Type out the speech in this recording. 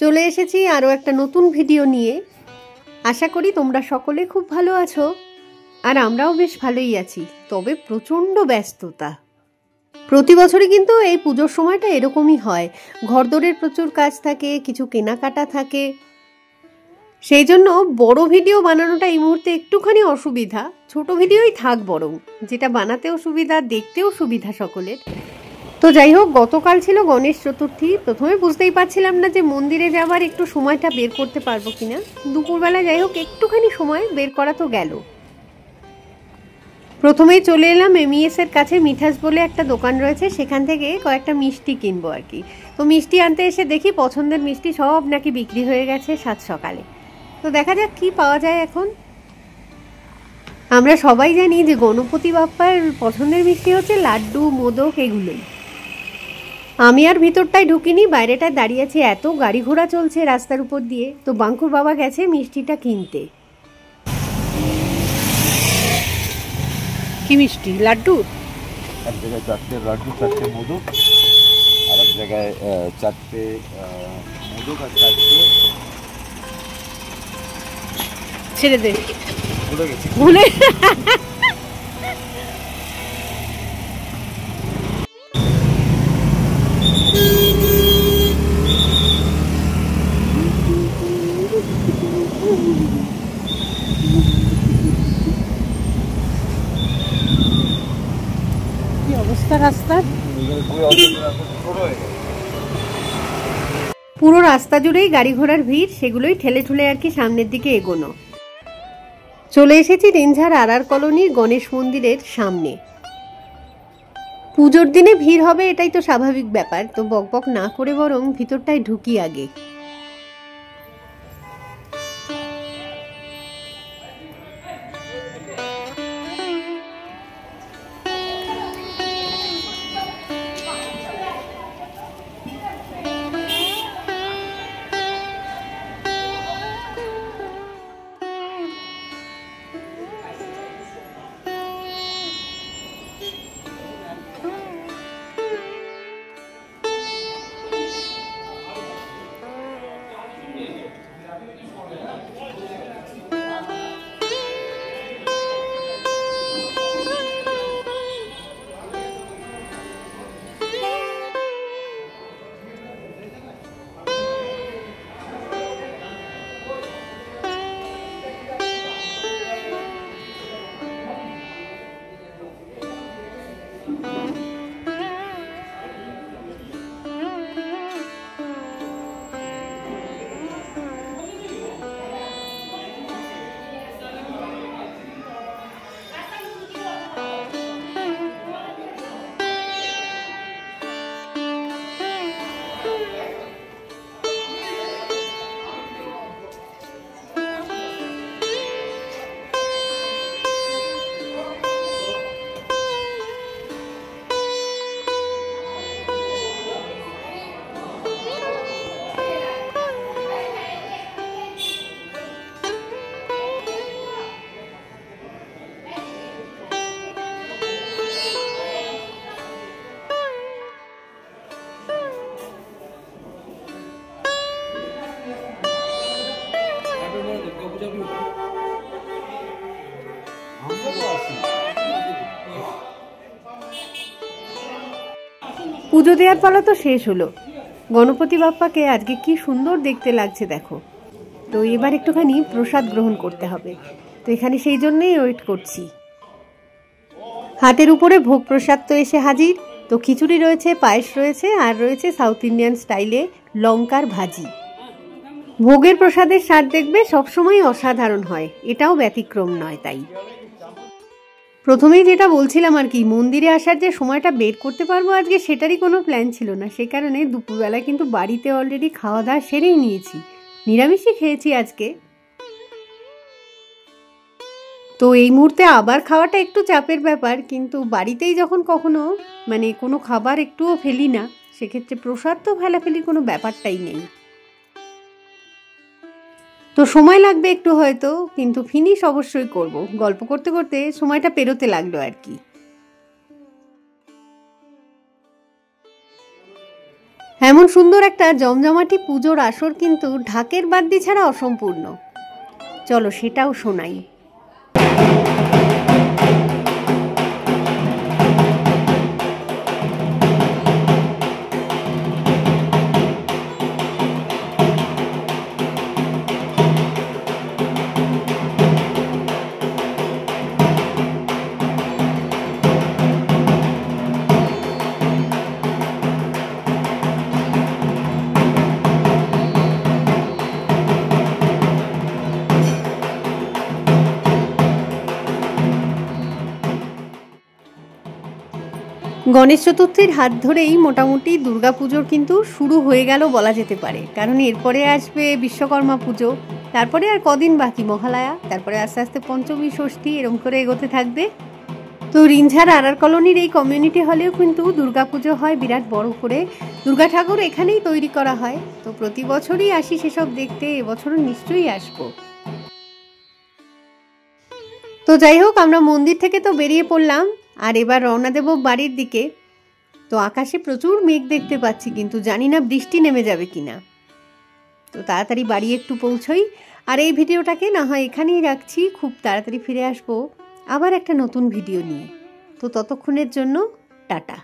চলে এসেছি আরও একটা নতুন ভিডিও নিয়ে। আশা করি তোমরা সকলে খুব ভালো আছো, আর আমরাও বেশ ভালোই আছি। তবে প্রচণ্ড ব্যস্ততা। প্রতি বছরই কিন্তু এই পুজোর সময়টা এরকমই হয়, ঘরদোরের প্রচুর কাজ থাকে, কিছু কেনাকাটা থাকে। সেই জন্য বড় ভিডিও বানানোটা এই মুহূর্তে একটুখানি অসুবিধা। ছোট ভিডিওই থাক বরং, যেটা বানাতেও সুবিধা, দেখতেও সুবিধা সকলের। তো যাই হোক, গতকাল ছিল গণেশ চতুর্থী। প্রথমে বুঝতেই পারছিলাম না যে মন্দিরে যাবার একটু সময়টা বের করতে পারবো কিনা। দুপুরবেলা যাই হোক একটুখানি সময় বের করা তো গেল। প্রথমেই চলে এলাম এমইএস এর কাছে। মিঠাস বলে একটা দোকান রয়েছে, সেখান থেকে কয়েকটা মিষ্টি কিনবো আর কি। তো মিষ্টি আনতে এসে দেখি পছন্দের মিষ্টি সব নাকি বিক্রি হয়ে গেছে সাত সকালে। তো দেখা যাক কি পাওয়া যায় এখন। আমরা সবাই জানি যে গণপতি বাপ্পার পছন্দের মিষ্টি হচ্ছে লাড্ডু, মোদক, এগুলোই। আমি আর ভিতরটায় ঢুকিনি, বাইরেটায় দাঁড়িয়ে আছি। এত গাড়ি ঘোড়া চলছে রাস্তার উপর দিয়ে। তো বাঙ্কুর বাবা গেছে মিষ্টিটা কিনতে। কি মিষ্টি? লাড্ডু। এক জায়গায় 4টে লাড্ডু, 4টে মোদক, আর এক জায়গায় 4টে মোদক আর 4টে ছেড়ে দে, ভুলে গেছি। ভুলে কি অবস্থা রাস্তার। পুরো রাস্তা জুড়েই গাড়ি ঘোড়ার ভিড়, সেগুলোই ঠেলে ঠুলে আর কি সামনের দিকে এগোনো। চলে এসেছি রেঞ্ঝার আরআর কলোনির গণেশ মন্দিরের সামনে। পুজোর দিনে ভিড় হবে এটাই তো স্বাভাবিক ব্যাপার। তো বকবক না করে বরং ভিতরটায় ঢুকি আগে। পুজো দেওয়ার পালা তো শেষ হলো। গণপতি বাপ্পাকে আজকে কি সুন্দর দেখতে লাগছে দেখো। তো এবার একটুখানি প্রসাদ গ্রহণ করতে হবে। তো এখানে সেই জন্যই ওয়েট করছি। হাতের উপরে ভোগ প্রসাদ তো এসে হাজির। তো খিচুড়ি রয়েছে, পায়েস রয়েছে, আর রয়েছে সাউথ ইন্ডিয়ান স্টাইলে লঙ্কার ভাজি। ভোগের প্রসাদের স্বাদ দেখবে সবসময় অসাধারণ হয়, এটাও ব্যতিক্রম নয়। তাই প্রথমেই যেটা বলছিলাম আর কি, মন্দিরে আসার যে সময়টা বের করতে পারবো আজকে সেটারই কোনো প্ল্যান ছিল না। সে কারণে দুপুরবেলা কিন্তু বাড়িতে অলরেডি খাওয়া দাওয়া সেরেই নিয়েছি। নিরামিষই খেয়েছি আজকে। তো এই মুহূর্তে আবার খাওয়াটা একটু চাপের ব্যাপার, কিন্তু বাড়িতেই যখন কখনো মানে কোনো খাবার একটুও ফেলি না, সেক্ষেত্রে প্রসাদ তো ফেলাফেলির কোনো ব্যাপারটাই নেই। তো সময় লাগবে একটু হয়তো, কিন্তু ফিনিশ অবশ্যই করব। গল্প করতে করতে সময়টা পেরোতে লাগলো আর কি। হ্যাঁ, এমন সুন্দর একটা জমজমাটি পুজোর আসর কিন্তু ঢাকের বাদ্যি ছাড়া অসম্পূর্ণ। চলো সেটাও শোনাই। গণেশ চতুর্থীর হাত ধরেই মোটামুটি দুর্গাপুজোর কিন্তু শুরু হয়ে গেল বলা যেতে পারে, কারণ এরপরে আসবে বিশ্বকর্মা পুজো, তারপরে আর কদিন বাকি মহালয়া, তারপরে আস্তে আস্তে পঞ্চমী, ষষ্ঠী, এরম করে এগোতে থাকবে। তো রিঞ্ঝার আরআর কলোনির এই কমিউনিটি হলেও কিন্তু দুর্গাপুজো হয় বিরাট বড় করে। দুর্গা ঠাকুর এখানেই তৈরি করা হয়। তো প্রতি বছরই আসি সেসব দেখতে, এবছরও নিশ্চয়ই আসবো। তো যাই হোক, আমরা মন্দির থেকে তো বেরিয়ে পড়লাম, আর এবার রওনা দেব বাড়ির দিকে। তো আকাশে প্রচুর মেঘ দেখতে পাচ্ছি, কিন্তু জানি না বৃষ্টি নেমে যাবে কিনা। তো তাড়াতাড়ি বাড়ি একটু পৌঁছই, আর এই ভিডিওটাকে না হয় এখানেই রাখছি। খুব তাড়াতাড়ি ফিরে আসবো আবার একটা নতুন ভিডিও নিয়ে। তো ততক্ষণের জন্য টাটা।